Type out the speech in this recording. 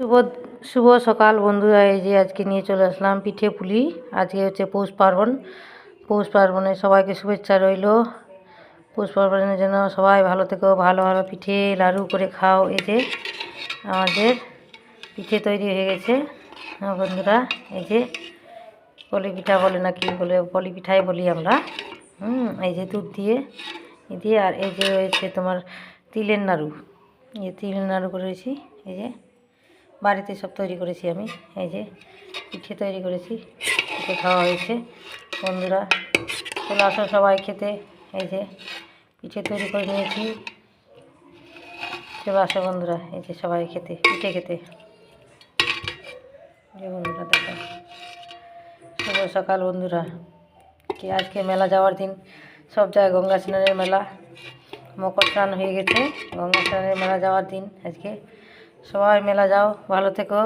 শুভ শুভ সকাল বন্ধুরা। এই যে আজকে নিয়ে চলে আসলাম পিঠে পুলি। আজকে হচ্ছে পৌষ পার্বণ। পৌষ পার্বণে সবাইকে শুভেচ্ছা রইল। পৌষ পার্বণের জন্য সবাই ভালো থেকো, ভালো ভালো পিঠে লাড়ু করে খাও। এই যে আমাদের পিঠে তৈরি হয়ে গেছে বন্ধুরা। এই যে পলি পিঠা বলে না কি বলে, পলি পিঠাই বলি আমরা। এই যে দুধ দিয়ে আর এই যে রয়েছে তোমার তিলের নাড়ু। এই তিলের নাড়ু করেছি, এই যে বাড়িতে সব তৈরি করেছি আমি। এই যে পিঠে তৈরি করেছি, পিঠে খাওয়া হয়েছে বন্ধুরা। চলে আসো সবাই খেতে। এই যে পিঠে তৈরি করে নিয়েছি, চলে আসো বন্ধুরা। এই যে সবাই খেতে, পিঠে খেতে। যে বন্ধুরা দেখো, শুভ সকাল বন্ধুরা। কি আজকে মেলা যাওয়ার দিন, সব জায়গায় গঙ্গা স্নানের মেলা। মকর স্নান হয়ে গেছে, গঙ্গা স্নানের মেলা যাওয়ার দিন আজকে। সবাই মেলা যাও, ভালো থেকো।